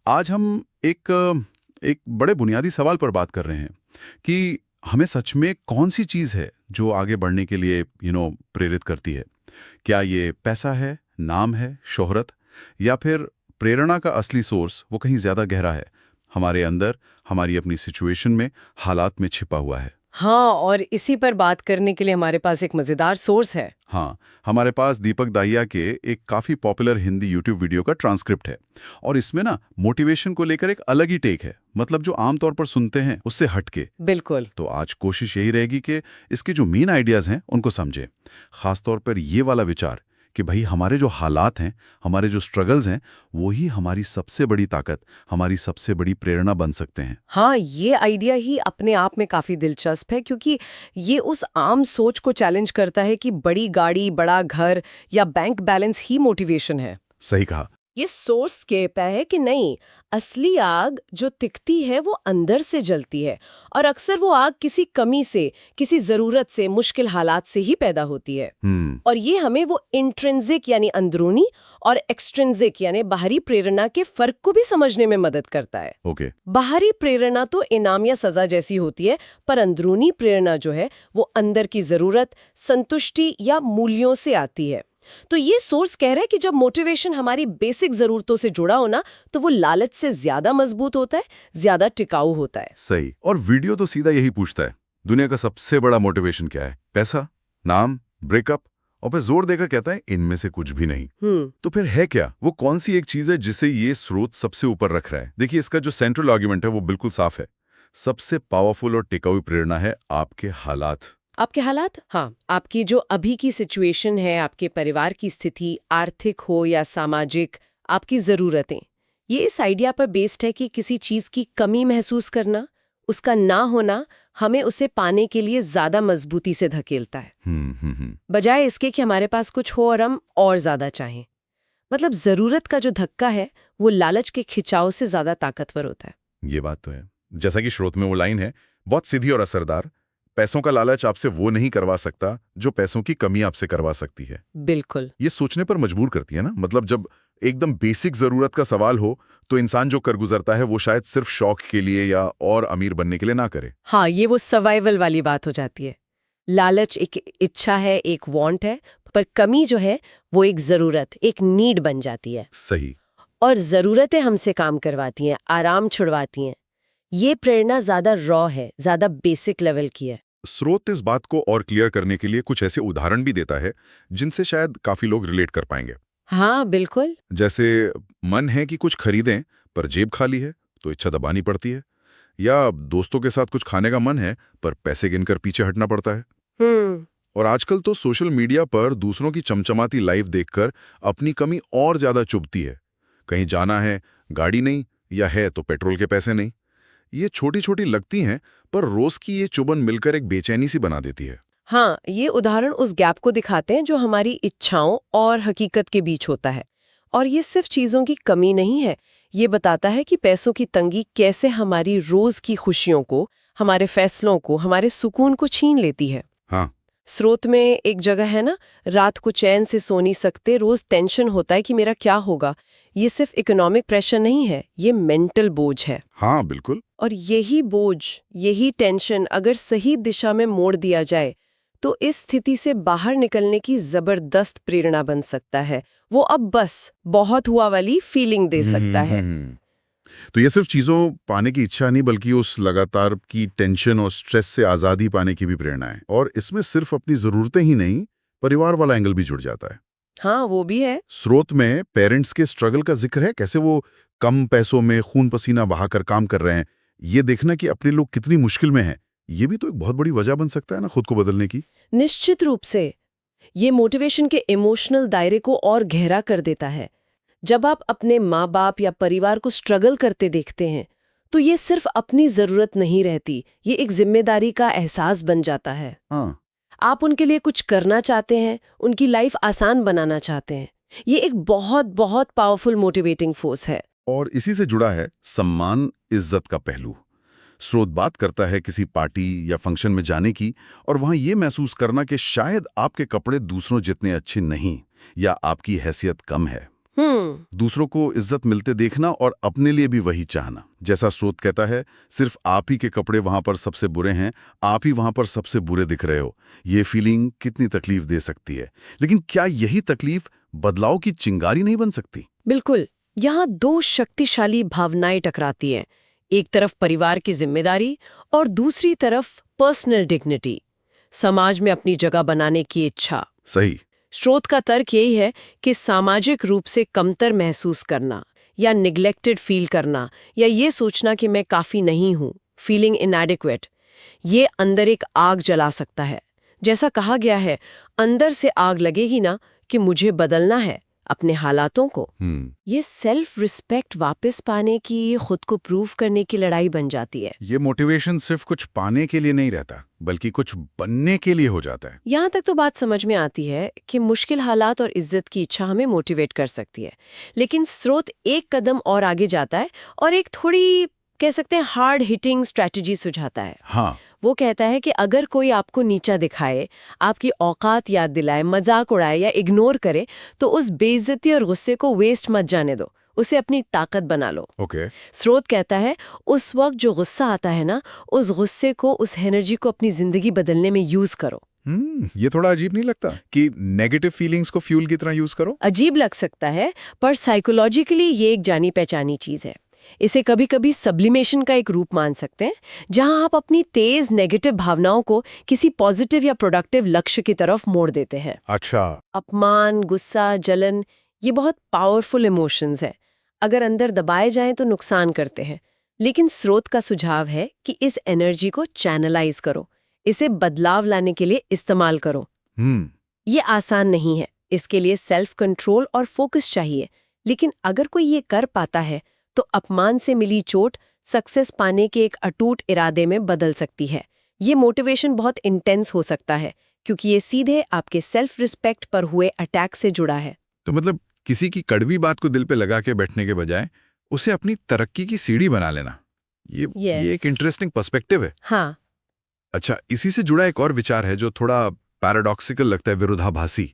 आज हम एक बड़े बुनियादी सवाल पर बात कर रहे हैं कि हमें सच में कौन सी चीज़ है जो आगे बढ़ने के लिए प्रेरित करती है। क्या ये पैसा है, नाम है, शोहरत, या फिर प्रेरणा का असली सोर्स वो कहीं ज़्यादा गहरा है, हमारे अंदर, हमारी अपनी सिचुएशन में, हालात में छिपा हुआ है। हाँ, और इसी पर बात करने के लिए हमारे पास एक मजेदार सोर्स है। हाँ, हमारे पास दीपक दाहिया के एक काफ़ी पॉपुलर हिंदी यूट्यूब वीडियो का ट्रांसक्रिप्ट है और इसमें ना मोटिवेशन को लेकर एक अलग ही टेक है, मतलब जो आमतौर पर सुनते हैं उससे हटके। बिल्कुल। तो आज कोशिश यही रहेगी कि इसके जो मेन आइडियाज़ हैं उनको समझें, खासतौर पर ये वाला विचार कि भाई हमारे जो हालात हैं, हमारे जो स्ट्रगल्स हैं, वही हमारी सबसे बड़ी ताकत, हमारी सबसे बड़ी प्रेरणा बन सकते हैं। हाँ, ये आइडिया ही अपने आप में काफी दिलचस्प है, क्योंकि ये उस आम सोच को चैलेंज करता है कि बड़ी गाड़ी, बड़ा घर या बैंक बैलेंस ही मोटिवेशन है। सही कहा। ये सोर्स कहता है कि नहीं, असली आग जो तिखती है वो अंदर से जलती है, और अक्सर वो आग किसी कमी से, किसी जरूरत से, मुश्किल हालात से ही पैदा होती है। और ये हमें वो इंट्रिंसिक यानी अंदरूनी और एक्सट्रिंसिक यानी बाहरी प्रेरणा के फर्क को भी समझने में मदद करता है। ओके। बाहरी प्रेरणा तो इनाम या सजा जैसी होती है, पर अंदरूनी प्रेरणा जो है वो अंदर की जरूरत, संतुष्टि या मूल्यों से आती है। तो ये सोर्स कह रहा है कि जब मोटिवेशन हमारी बेसिक जरूरतों से जुड़ा हो ना, तो वो लालच से ज्यादा मजबूत होता है, ज्यादा टिकाऊ होता है। सही। और वीडियो तो सीधा यही पूछता है, दुनिया का सबसे बड़ा मोटिवेशन क्या है? पैसा, नाम, ब्रेकअप, और फिर जोर देकर कहता है इनमें से कुछ भी नहीं। तो फिर है क्या? वो कौन सी एक चीज है जिसे ये स्रोत सबसे ऊपर रख रहा है? देखिए, इसका जो सेंट्रल आर्गुमेंट है वो बिल्कुल साफ है। सबसे पावरफुल और टिकाऊ प्रेरणा है आपके हालात। आपके हालात? हाँ, आपकी जो अभी की सिचुएशन है, आपके परिवार की स्थिति, आर्थिक हो या सामाजिक, आपकी ज़रूरतें। ये इस आइडिया पर बेस्ड है कि किसी चीज़ की कमी महसूस करना, उसका ना होना, हमें उसे पाने के लिए ज़्यादा मजबूती से धकेलता है, बजाय इसके कि हमारे पास कुछ हो और हम और ज़्यादा चाहें। मतलब ज़रूरत का जो धक्का है वो लालच के खिंचाव से ज़्यादा ताकतवर होता है। ये बात तो है। जैसा कि स्रोत में वो लाइन है, बहुत सीधी और असरदार, पैसों का लालच आपसे वो नहीं करवा सकता जो पैसों की कमी आपसे करवा सकती है। बिल्कुल। ये सोचने पर मजबूर करती है ना। मतलब जब एकदम बेसिक जरूरत का सवाल हो तो इंसान जो कर गुजरता है वो शायद सिर्फ शौक के लिए या और अमीर बनने के लिए ना करे। हाँ, ये वो सर्वाइवल वाली बात हो जाती है। लालच एक इच्छा है, एक वांट है, पर कमी जो है वो एक जरूरत, एक नीड बन जाती है। सही। और जरूरतें हमसे काम करवाती हैं, आराम छुड़वाती हैं। ये प्रेरणा ज्यादा रॉ है, ज्यादा बेसिक लेवल की है। स्रोत इस बात को और क्लियर करने के लिए कुछ ऐसे उदाहरण भी देता है जिनसे शायद काफी लोग रिलेट कर पाएंगे। हाँ, बिल्कुल। जैसे मन है कि कुछ खरीदें पर जेब खाली है तो इच्छा दबानी पड़ती है, या दोस्तों के साथ कुछ खाने का मन है पर पैसे गिनकर पीछे हटना पड़ता है। और आजकल तो सोशल मीडिया पर दूसरों की चमचमाती लाइफ देखकर अपनी कमी और ज्यादा चुभती है। कहीं जाना है, गाड़ी नहीं, या है तो पेट्रोल के पैसे नहीं। ये छोटी छोटी लगती हैं, पर रोज की ये चुभन मिलकर एक बेचैनी सी बना देती है। हाँ, ये उदाहरण उस गैप को दिखाते हैं जो हमारी इच्छाओं और हकीकत के बीच होता है। और ये सिर्फ चीजों की कमी नहीं है, ये बताता है कि पैसों की तंगी कैसे हमारी रोज की खुशियों को, हमारे फैसलों को, हमारे सुकून को छीन लेती है। हाँ। स्रोत में एक जगह है ना, रात को चैन से सो नहीं सकते, रोज टेंशन होता है कि मेरा क्या होगा। ये सिर्फ इकोनॉमिक प्रेशर नहीं है, ये मेंटल बोझ है। हाँ बिल्कुल। और यही बोझ, यही टेंशन अगर सही दिशा में मोड़ दिया जाए तो इस स्थिति से बाहर निकलने की जबरदस्त प्रेरणा बन सकता है। वो अब बस बहुत हुआ वाली फीलिंग दे सकता है। तो ये सिर्फ चीजों पाने की इच्छा नहीं, बल्कि उस लगातार की टेंशन और स्ट्रेस से आजादी पाने की भी प्रेरणा है। और इसमें सिर्फ अपनी जरूरतें ही नहीं, परिवार वाला एंगल भी जुड़ जाता है। हाँ, वो भी है। स्रोत में पेरेंट्स के स्ट्रगल का जिक्र है, कैसे वो कम पैसों में खून पसीना बहाकर काम कर रहे हैं। ये देखना कि अपने लोग कितनी मुश्किल में हैं, ये भी तो एक बहुत बड़ी वजह बन सकता है ना खुद को बदलने की। निश्चित रूप से ये मोटिवेशन के इमोशनल दायरे को और गहरा कर देता है। जब आप अपने माँ बाप या परिवार को स्ट्रगल करते देखते हैं तो ये सिर्फ अपनी जरूरत नहीं रहती, ये एक जिम्मेदारी का एहसास बन जाता है। हाँ। आप उनके लिए कुछ करना चाहते हैं, उनकी लाइफ आसान बनाना चाहते हैं। ये एक बहुत बहुत पावरफुल मोटिवेटिंग फोर्स है। और इसी से जुड़ा है सम्मान, इज्जत का पहलू। स्रोत बात करता है किसी पार्टी या फंक्शन में जाने की और वहां ये महसूस करना कि शायद आपके कपड़े दूसरों जितने अच्छे नहीं, या आपकी हैसियत कम है। दूसरों को इज्जत मिलते देखना और अपने लिए भी वही चाहना। जैसा स्रोत कहता है, सिर्फ आप ही के कपड़े वहां पर सबसे बुरे हैं, आप ही वहां पर सबसे बुरे दिख रहे हो। ये फीलिंग कितनी तकलीफ दे सकती है, लेकिन क्या यही तकलीफ बदलाव की चिंगारी नहीं बन सकती? बिल्कुल। यहाँ दो शक्तिशाली भावनाएं टकराती हैं। एक तरफ परिवार की जिम्मेदारी और दूसरी तरफ पर्सनल डिग्निटी, समाज में अपनी जगह बनाने की इच्छा। सही। स्रोत का तर्क यही है कि सामाजिक रूप से कमतर महसूस करना या निग्लेक्टेड फील करना या ये सोचना कि मैं काफी नहीं हूं, फीलिंग इनएडिक्वेट, ये अंदर एक आग जला सकता है। जैसा कहा गया है, अंदर से आग लगेगी ना कि मुझे बदलना है अपने हालातों को। ये सेल्फ रिस्पेक्ट वापस पाने की, खुद को प्रूव करने की लड़ाई बन जाती है। ये मोटिवेशन सिर्फ कुछ पाने के लिए नहीं रहता, बल्कि कुछ बनने के लिए हो जाता है। यहाँ तक तो बात समझ में आती है कि मुश्किल हालात और इज्जत की इच्छा हमें मोटिवेट कर सकती है, लेकिन स्रोत एक कदम और आगे जाता है और एक थोड़ी कह सकते हैं हार्ड हिटिंग स्ट्रैटेजी सुझाता है। हाँ। वो कहता है कि अगर कोई आपको नीचा दिखाए, आपकी औकात याद दिलाए, मजाक उड़ाए या इग्नोर करे, तो उस बेइज्जती और गुस्से को वेस्ट मत जाने दो, उसे अपनी ताकत बना लो। ओके। स्रोत कहता है उस वक्त जो गुस्सा आता है ना, उस गुस्से को, उस एनर्जी को अपनी जिंदगी बदलने में यूज करो। ये थोड़ा अजीब नहीं लगता कि नेगेटिव फीलिंग्स को फ्यूल की तरह यूज करो? अजीब लग सकता है, पर साइकोलॉजिकली ये एक जानी पहचानी चीज है। इसे कभी कभी सब्लिमेशन का एक रूप मान सकते हैं, जहां आप अपनी तेज नेगेटिव भावनाओं को किसी पॉजिटिव या प्रोडक्टिव लक्ष्य की तरफ मोड़ देते हैं। अच्छा। अपमान, गुस्सा, जलन, ये बहुत पावरफुल इमोशंस हैं। अगर अंदर दबाए जाएं तो नुकसान करते हैं, लेकिन स्रोत का सुझाव है कि इस एनर्जी को चैनलाइज करो, इसे बदलाव लाने के लिए इस्तेमाल करो। ये आसान नहीं है, इसके लिए सेल्फ कंट्रोल और फोकस चाहिए, लेकिन अगर कोई ये कर पाता है तो अपमान से मिली चोट सक्सेस पाने के एक अटूट इरादे में बदल सकती है। ये मोटिवेशन बहुत इंटेंस हो सकता है, क्योंकि ये सीधे आपके सेल्फ रिस्पेक्ट पर हुए अटैक से जुड़ा है। तो मतलब किसी की कड़वी बात को दिल पे लगा के बैठने के बजाय उसे अपनी तरक्की की सीढ़ी बना लेना, ये एक इंटरेस्टिंग पर्सपेक्टिव है। हाँ। अच्छा, इसी से जुड़ा एक और विचार है जो थोड़ा पैराडॉक्सिकल लगता है, विरोधाभासी।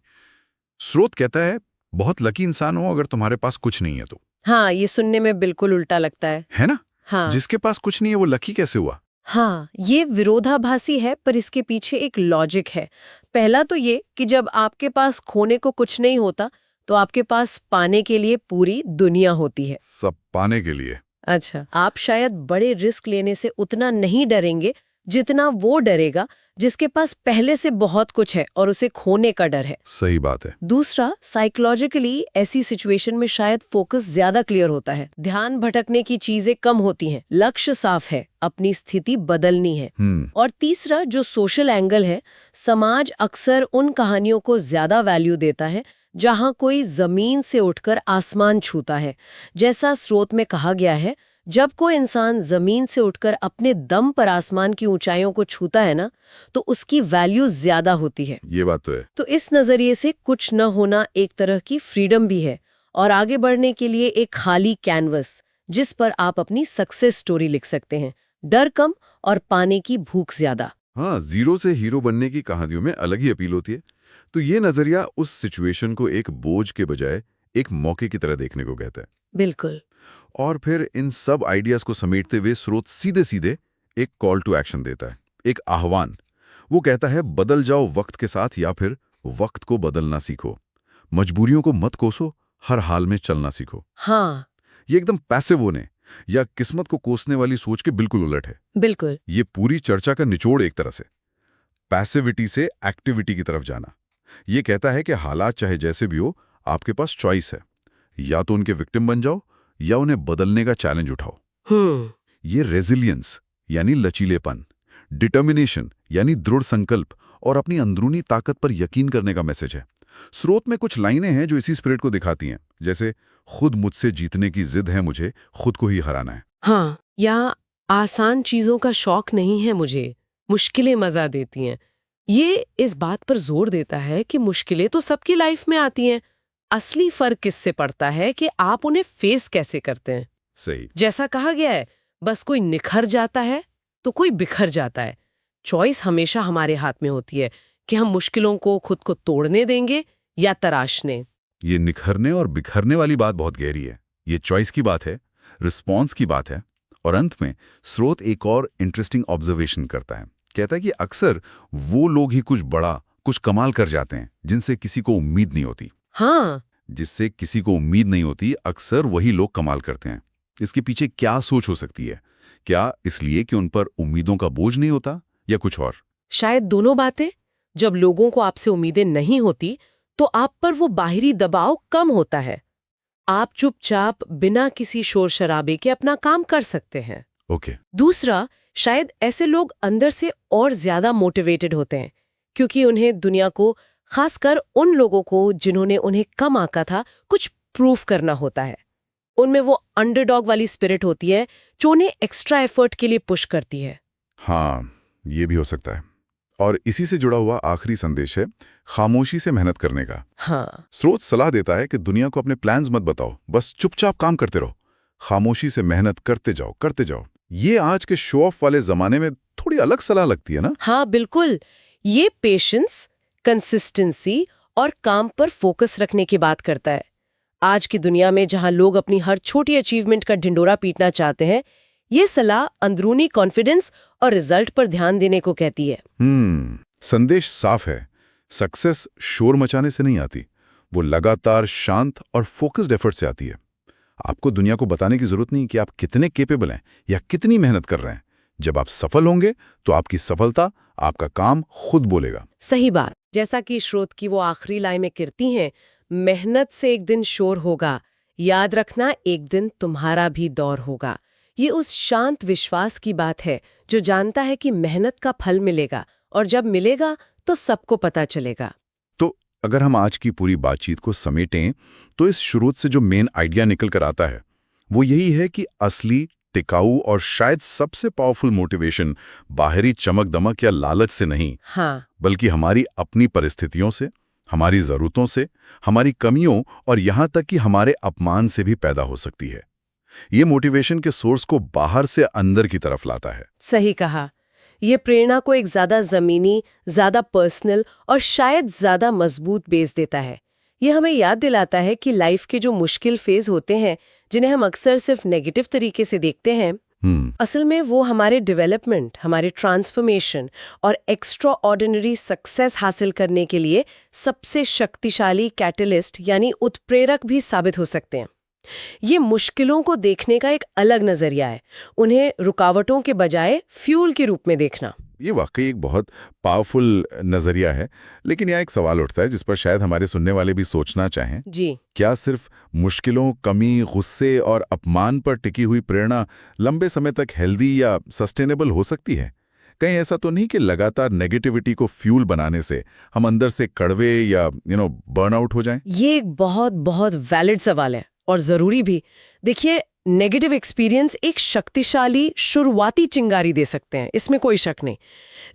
स्रोत कहता है बहुत लकी इंसान हो अगर तुम्हारे पास कुछ नहीं है तो। हाँ, ये सुनने में बिल्कुल उल्टा लगता है ना? हाँ। जिसके पास कुछ नहीं है वो लकी कैसे हुआ? हाँ, ये विरोधाभासी है, पर इसके पीछे एक लॉजिक है। पहला तो ये कि जब आपके पास खोने को कुछ नहीं होता, तो आपके पास पाने के लिए पूरी दुनिया होती है। सब पाने के लिए? अच्छा, आप शायद बड़े रिस्क लेने से उतना नहीं डरेंगे जितना वो डरेगा जिसके पास पहले से बहुत कुछ है और उसे खोने का डर है। सही बात है। दूसरा, साइकोलॉजिकली ऐसी सिचुएशन में शायद फोकस ज्यादा क्लियर होता है, ध्यान भटकने की चीजें कम होती हैं, लक्ष्य साफ है, अपनी स्थिति बदलनी है। और तीसरा, जो सोशल एंगल है, समाज अक्सर उन कहानियों को ज्यादा वैल्यू देता है जहां कोई जमीन से उठकर आसमान छूता है। जैसा स्रोत में कहा गया है, जब कोई इंसान जमीन से उठकर अपने दम पर आसमान की ऊंचाइयों को छूता है ना, तो उसकी वैल्यू ज्यादा होती है। ये बात तो है। तो इस नजरिए से कुछ न होना एक तरह की फ्रीडम भी है और आगे बढ़ने के लिए एक खाली कैनवस जिस पर आप अपनी सक्सेस स्टोरी लिख सकते हैं। डर कम और पाने की भूख ज्यादा। हाँ, जीरो से हीरो बनने की कहानियों में अलग ही अपील होती है। तो ये नजरिया उस सिचुएशन को एक बोझ के बजाय एक मौके की तरह देखने को कहता है। बिल्कुल। और फिर इन सब आइडियाज को समेटते हुए स्रोत सीधे सीधे एक कॉल टू एक्शन देता है, एक आह्वान। वो कहता है बदल जाओ वक्त के साथ या फिर वक्त को बदलना सीखो। मजबूरियों को मत कोसो, हर हाल में चलना सीखो। हाँ, ये एकदम पैसिव होने या किस्मत को कोसने वाली सोच के बिल्कुल उलट है। बिल्कुल। ये पूरी चर्चा का निचोड़ एक तरह से पैसिविटी से एक्टिविटी की तरफ जाना। ये कहता है कि हालात चाहे जैसे भी हो, आपके पास चॉइस है, या तो उनके विक्टिम बन जाओ या उन्हें बदलने का चैलेंज उठाओ। ये रेजिलियंस यानी लचीलेपन, डिटर्मिनेशन यानी दृढ़ संकल्प और अपनी अंदरूनी ताकत पर यकीन करने का मैसेज है। स्रोत में कुछ लाइनें हैं जो इसी स्पिरिट को दिखाती हैं, जैसे खुद मुझसे जीतने की जिद है मुझे, खुद को ही हराना है। हाँ, या आसान चीजों का शौक नहीं है मुझे, मुश्किलें मजा देती हैं। ये इस बात पर जोर देता है कि मुश्किलें तो सबकी लाइफ में आती हैं, असली फर्क किससे पड़ता है कि आप उन्हें फेस कैसे करते हैं। सही। जैसा कहा गया है, बस कोई निखर जाता है तो कोई बिखर जाता है। चॉइस हमेशा हमारे हाथ में होती है कि हम मुश्किलों को खुद को तोड़ने देंगे या तराशने। ये निखरने और बिखरने वाली बात बहुत गहरी है। ये चॉइस की बात है, रिस्पॉन्स की बात है। और अंत में स्रोत एक और इंटरेस्टिंग ऑब्जर्वेशन करता है। कहता है कि अक्सर वो लोग ही कुछ बड़ा, कुछ कमाल कर जाते हैं जिनसे किसी को उम्मीद नहीं होती। हाँ, जिससे किसी को उम्मीद नहीं होती, अक्सर वही लोग कमाल करते हैं। इसके पीछे क्या सोच हो सकती है? क्या इसलिए कि उन पर उम्मीदों का बोझ नहीं होता, या कुछ और? शायद दोनों बातें। जब लोगों को आपसे उम्मीदें नहीं होती तो आप पर वो बाहरी दबाव कम होता है। आप चुपचाप बिना किसी शोर शराबे के अपना काम कर सकते हैं। ओके। दूसरा, शायद ऐसे लोग अंदर से और ज्यादा मोटिवेटेड होते हैं, क्योंकि उन्हें दुनिया को, खासकर उन लोगों को जिन्होंने उन्हें कम आंका था, कुछ प्रूफ करना होता है। उनमें वो अंडरडॉग वाली स्पिरिट होती है जो उन्हें एक्स्ट्रा एफर्ट के लिए पुश करती है। हाँ, ये भी हो सकता है। और इसी से जुड़ा हुआ आखिरी संदेश है खामोशी से मेहनत करने का। हाँ, स्रोत सलाह देता है कि दुनिया को अपने प्लान्स मत बताओ, बस चुपचाप काम करते रहो। खामोशी से मेहनत करते जाओ, करते जाओ। ये आज के शो ऑफ वाले जमाने में थोड़ी अलग सलाह लगती है ना? हाँ, बिल्कुल। ये पेशेंस, कंसिस्टेंसी और काम पर फोकस रखने की बात करता है। आज की दुनिया में जहां लोग अपनी हर छोटी अचीवमेंट का ढिंडोरा पीटना चाहते हैं, ये सलाह अंदरूनी कॉन्फिडेंस और रिजल्ट पर ध्यान देने को कहती है। संदेश साफ है। सक्सेस शोर मचाने से नहीं आती, वो लगातार शांत और फोकस्ड एफर्ट से आती है। आपको दुनिया को बताने की जरूरत नहीं कि आप कितने केपेबल हैं या कितनी मेहनत कर रहे हैं। जब आप सफल होंगे तो आपकी सफलता, आपका काम खुद बोलेगा। सही बात। जैसा कि स्रोत की वो आखिरी लाइन में कहती हैं, मेहनत से एक दिन शोर होगा, याद रखना एक दिन तुम्हारा भी दौर होगा। ये उस शांत विश्वास की बात है जो जानता है कि मेहनत का फल मिलेगा, और जब मिलेगा तो सबको पता चलेगा। तो अगर हम आज की पूरी बातचीत को समेटें तो इस शुरू से जो मेन आइडिया निकल कर आता है वो यही है कि असली, टिकाऊ और शायद सबसे पावरफुल मोटिवेशन बाहरी चमक दमक या लालच से नहीं, हाँ, बल्कि हमारी अपनी परिस्थितियों से, हमारी जरूरतों से, हमारी कमियों और यहाँ तक कि हमारे अपमान से भी पैदा हो सकती है। ये मोटिवेशन के सोर्स को बाहर से अंदर की तरफ लाता है। सही कहा। ये प्रेरणा को एक ज्यादा जमीनी, ज्यादा पर्सनल और शायद ज्यादा मजबूत बेस देता है। ये हमें याद दिलाता है कि लाइफ के जो मुश्किल फेज होते हैं, जिन्हें हम अक्सर सिर्फ नेगेटिव तरीके से देखते हैं, असल में वो हमारे डेवलपमेंट, हमारे ट्रांसफॉर्मेशन और एक्स्ट्रा ऑर्डिनरी सक्सेस हासिल करने के लिए सबसे शक्तिशाली कैटलिस्ट यानी उत्प्रेरक भी साबित हो सकते हैं। ये मुश्किलों को देखने का एक अलग नजरिया है, उन्हें रुकावटों के बजाय फ्यूल के रूप में देखना। ये वाकई एक बहुत पावरफुल नजरिया है। लेकिन यहाँ एक सवाल उठता है जिस पर शायद हमारे सुनने वाले भी सोचना चाहें। जी, क्या सिर्फ मुश्किलों, कमी, गुस्से और अपमान पर टिकी हुई प्रेरणा लंबे समय तक हेल्दी या सस्टेनेबल हो सकती है? कहीं ऐसा तो नहीं कि लगातार नेगेटिविटी को फ्यूल बनाने से हम अंदर से कड़वे या बर्नआउट हो जाएं? ये एक बहुत बहुत वैलिड सवाल है और जरूरी भी। देखिए, नेगेटिव एक्सपीरियंस एक शक्तिशाली शुरुआती चिंगारी दे सकते हैं, इसमें कोई शक नहीं।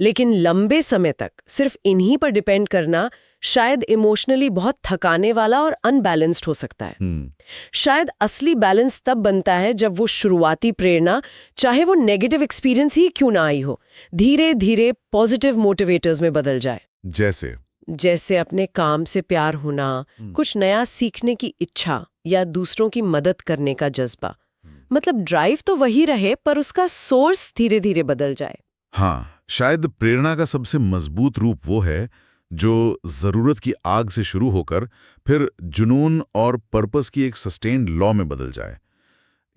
लेकिन लंबे समय तक सिर्फ इन्हीं पर डिपेंड करना शायद इमोशनली बहुत थकाने वाला और अनबैलेंस्ड हो सकता है। शायद असली बैलेंस तब बनता है जब वो शुरुआती प्रेरणा, चाहे वो नेगेटिव एक्सपीरियंस ही क्यों ना आई हो, धीरे धीरे पॉजिटिव मोटिवेटर्स में बदल जाए। जैसे अपने काम से प्यार होना, कुछ नया सीखने की इच्छा या दूसरों की मदद करने का जज्बा। मतलब ड्राइव तो वही रहे पर उसका सोर्स धीरे धीरे बदल जाए। हाँ, शायद प्रेरणा का सबसे मजबूत रूप वो है जो जरूरत की आग से शुरू होकर फिर जुनून और पर्पस की एक सस्टेन्ड लॉ में बदल जाए।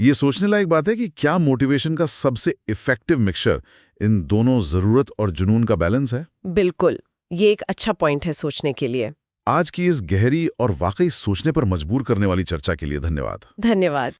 ये सोचने लायक बात है कि क्या मोटिवेशन का सबसे इफेक्टिव मिक्सचर इन दोनों जरूरत और जुनून का बैलेंस है? बिल्कुल, ये एक अच्छा पॉइंट है सोचने के लिए। आज की इस गहरी और वाकई सोचने पर मजबूर करने वाली चर्चा के लिए धन्यवाद। धन्यवाद।